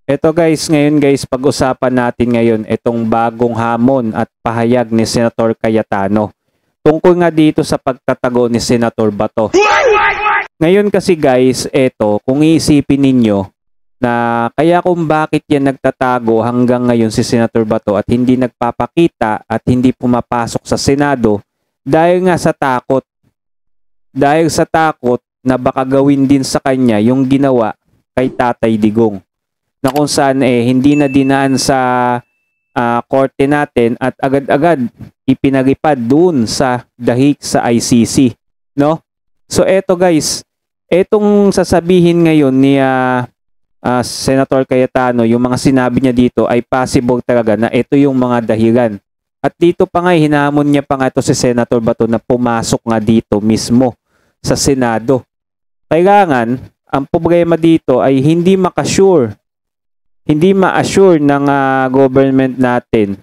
Eto guys, ngayon guys, pag-usapan natin ngayon itong bagong hamon at pahayag ni Senator Cayetano tungkol nga dito sa pagtatago ni Senator Bato. Ngayon kasi guys, eto, kung iisipin ninyo na kaya kung bakit yan nagtatago hanggang ngayon si Senator Bato at hindi nagpapakita at hindi pumapasok sa Senado dahil nga sa takot. Dahil sa takot na baka gawin din sa kanya yung ginawa kay Tatay Digong, na kung saan hindi na dinaan sa korte natin at agad-agad ipinagipad doon sa dahig sa ICC, no? So eto guys, etong sasabihin ngayon ni Senator Cayetano, yung mga sinabi niya dito ay possible talaga na ito yung mga dahilan. At dito pa nga hinamon niya pa nga ito si Senator Bato na pumasok nga dito mismo sa Senado. Kailangan, ang problema dito ay hindi ma-assure ng government natin,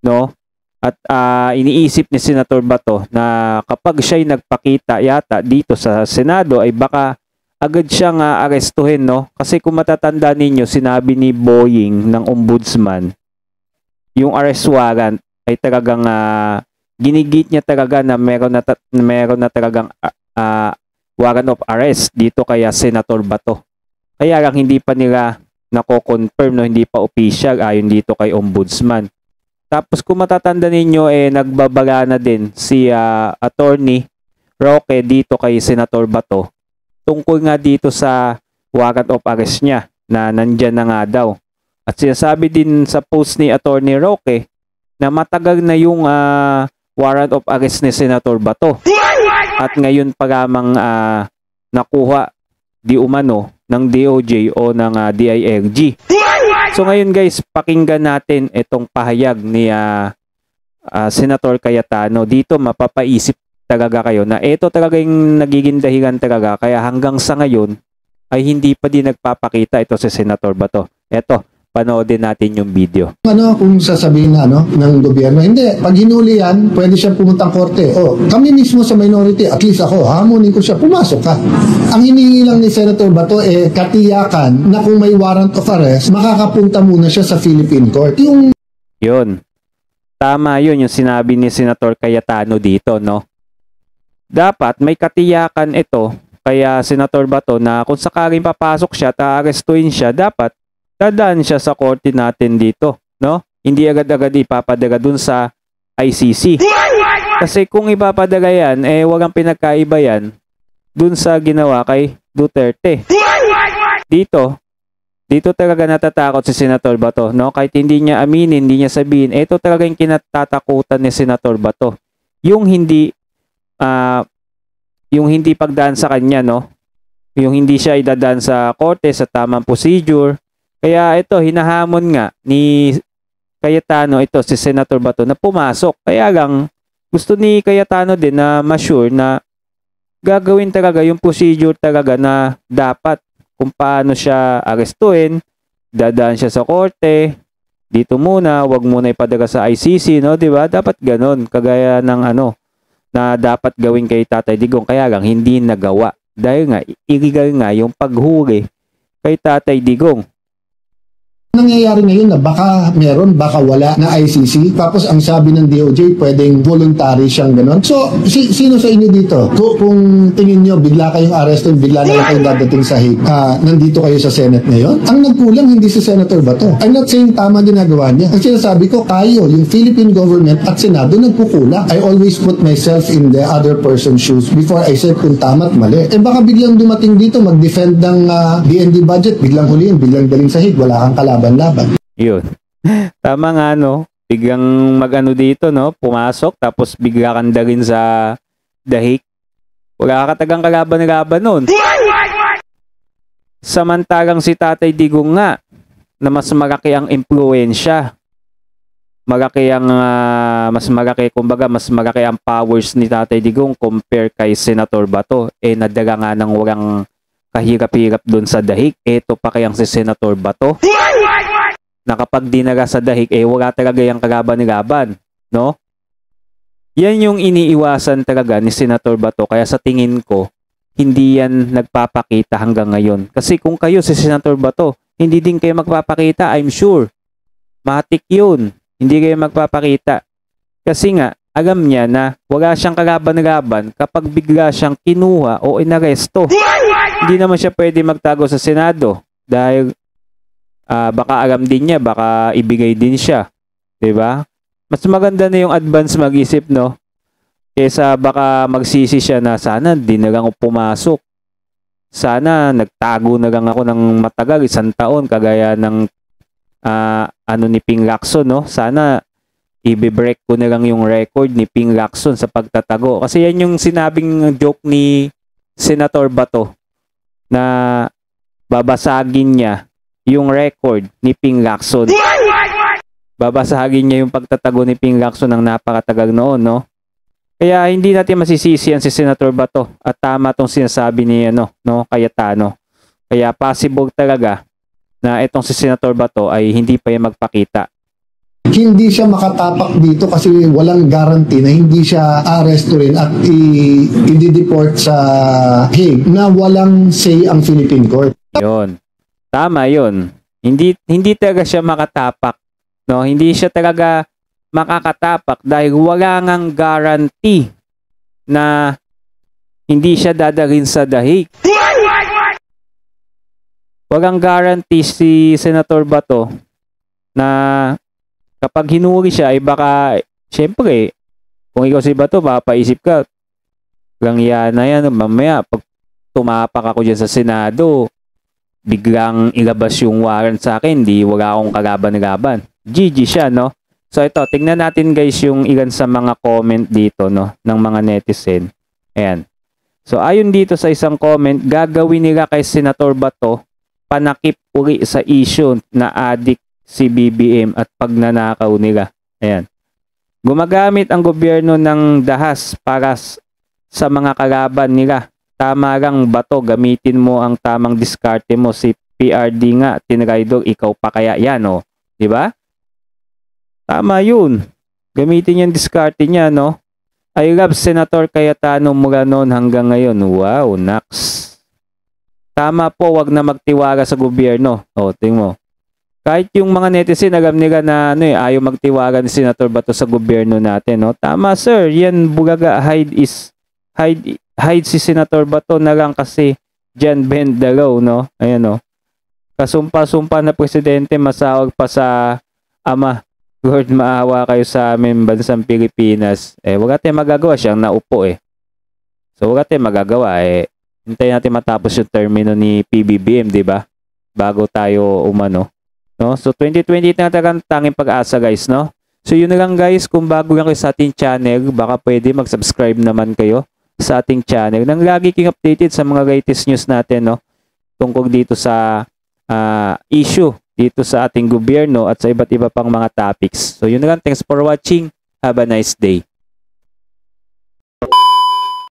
no? At iniisip ni Senator Bato na kapag siya'y nagpakita yata dito sa Senado ay baka agad siyang arestuhin, no? Kasi kung matatanda ninyo, sinabi ni Boying ng Ombudsman, yung arrest warrant ay talagang ginigit niya talaga na meron na talagang warrant of arrest dito kaya Senator Bato. Kaya lang hindi pa nila nako-confirm, no, hindi pa official ayon dito kay Ombudsman. Tapos kung matatanda ninyo nagbabala na din si Attorney Roque dito kay Senator Bato tungkol nga dito sa warrant of arrest niya na nandyan na nga daw. At sinasabi din sa post ni Attorney Roque na matagal na yung warrant of arrest ni Senator Bato. At ngayon pa lamang nakuha di umano ng DOJ o ng DILG. So ngayon guys, pakinggan natin itong pahayag ni Senator Cayetano. Dito mapapaisip talaga kayo na ito talaga yung nagiging dahilan talaga kaya hanggang sa ngayon ay hindi pa din nagpapakita ito si Senator Bato. Eto, panoodin natin yung video. Kung sasabihin na ng gobyerno, hindi, pag hinuli yan, pwede siyang pumuntang korte. Kami mismo sa minority, at least ako, hamunin ko siya, pumasok ka. Ang hinihingi lang ni Senator Bato katiyakan na kung may warrant of arrest, makakapunta muna siya sa Philippine Court. Yun. Tama yun yung sinabi ni Senator Cayetano dito, no? Dapat may katiyakan ito kaya Senator Bato na kung sakaling papasok siya, ta-arrestuin siya, dapat dadaan siya sa korte natin dito, no? Hindi agad-agad ipapadala dun sa ICC. Kasi kung ipapadala yan, walang pinagkaiba yan dun sa ginawa kay Duterte. Dito talaga natatakot si Senator Bato, no? Kahit hindi niya aminin, hindi niya sabihin, ito talaga yung kinatatakutan ni Senator Bato. Yung hindi pagdaan sa kanya, no? Yung hindi siya idadaan sa korte sa tamang procedure. Kaya ito, hinahamon nga ni Cayetano ito si Senator Bato na pumasok. Kaya lang, gusto ni Cayetano din na ma-sure na gagawin talaga yung procedure talaga na dapat kung paano siya arestuin, dadaan siya sa korte, dito muna, wag muna ipadala sa ICC, no? Diba? Dapat ganon, kagaya ng na dapat gawin kay Tatay Digong. Kaya lang, hindi nagawa. Dahil nga, illegal nga yung paghuli kay Tatay Digong. Nangyayari ngayon na baka meron, baka wala na ICC. Tapos ang sabi ng DOJ, pwedeng voluntary siyang gano'n. So, sino sa inyo dito? Kung tingin nyo, bigla kayong arresto, bigla na lang kayong dadating sa Hague, nandito kayo sa Senate ngayon? Ang nagkulang, hindi si Senator Bato. I'm not saying tama ginagawa niya. Ang sinasabi ko, tayo, yung Philippine government at Senado, nagkukulang. I always put myself in the other person's shoes before I said kung tama at mali. Baka biglang dumating dito, mag-defend ng DND budget, biglang huliin, biglang galing sa Hague, wala kang kalaban. Yun. Tama nga, no? Biglang magano dito, no? Pumasok, tapos bigla kang dalhin sa dahig. Wala ka tagang kalaban-laban nun. Samantalang si Tatay Digong nga, na mas malaki ang impluensya. Malaki ang, mas malaki ang powers ni Tatay Digong compare kay Senator Bato. Nadala nga ng walang kahirap-hirap doon sa dahig. Ito pa kayang si Senator Bato na kapag dinala sa dahig, wala talaga yung kalaban-laban, no? Yan yung iniiwasan talaga ni Senator Bato. Kaya sa tingin ko, hindi yan nagpapakita hanggang ngayon. Kasi kung kayo si Senator Bato, hindi din kayo magpapakita, I'm sure. Matik yun. Hindi kayo magpapakita. Kasi nga, alam niya na wala siyang kalaban-laban kapag bigla siyang kinuha o inaresto. Hindi naman siya pwede magtago sa Senado dahil baka alam din niya, baka ibigay din siya. 'Di ba? Mas maganda na yung advance mag-isip, no? Kesa baka magsisi siya na sana di na lang ako pumasok. Sana nagtago na lang ako ng matagal, 1 taon, kagaya ng ni Ping Lacson, no? Sana i-break ko na lang yung record ni Ping Lacson sa pagtatago. Kasi yan yung sinabing joke ni Senator Bato na babasagin niya yung record ni Ping Lacson. Babasagin niya yung pagtatago ni Ping Lacson ng napakatagal noon, no? Kaya hindi natin masisisi yan si Senator Bato at tama tong sinasabi ni Cayetano. Kaya possible talaga na itong si Senator Bato ay hindi pa yan magpakita. Hindi siya makatapak dito kasi walang guarantee na hindi siya arestuhin at i-deport sa Hague na walang say ang Philippine Court. Yun. Tama yun. Hindi talaga siya makatapak. No? Hindi siya talaga makakatapak dahil wala ngang guarantee na hindi siya dadalhin sa The Hague. Walang guarantee si Senator Bato na kapag hinuli siya ay baka, syempre, kung ikaw si Bato, mapaisip ka, lang yan na yan, mamaya, pag tumapak ako dyan sa Senado, biglang ilabas yung warrant sa akin, wala akong kalaban-laban. GG siya, no? So ito, tingnan natin guys yung ilan sa mga comment dito, no, ng mga netizen. Ayan. So ayon dito sa isang comment, gagawin nila kay Senator Bato panakip uli sa issue na addict si BBM at pagnanakaw nila. Ayan. Gumagamit ang gobyerno ng dahas para sa mga kalaban nila. Tama lang, Bato, gamitin mo ang tamang diskarte mo. Si PRD nga, tinraidor, ikaw pa kaya yan, oh. Diba? Tama yun. Gamitin yung diskarte niya, no? I love Senator Cayetano mula noon hanggang ngayon. Wow, naks. Tama po, wag na magtiwala sa gobyerno. O, tingin mo. Kahit yung mga netizen, alam nila na ayaw magtiwala ni Senator Bato sa gobyerno natin. No? Tama, sir. Yan, bugaga, hide si Senator Bato na lang kasi John Bendaro, no? Ayan, no? Kasumpa-sumpa na presidente, masawag pa sa ama. Lord, maawa kayo sa amin, bansang Pilipinas. Wag natin magagawa, siyang naupo, So, wag natin magagawa, hintayin natin matapos yung termino ni PBBM, di ba? Bago tayo umano. No? So 2020 na talagang tanging pag-asa guys, no? So yun na lang guys, kung bago lang kayo sa ating channel, baka pwede mag-subscribe naman kayo sa ating channel nang lagi kayong updated sa mga latest news natin, no? Tungkol dito sa issue dito sa ating gobyerno at sa iba't iba pang mga topics. So yun na lang, thanks for watching. Have a nice day.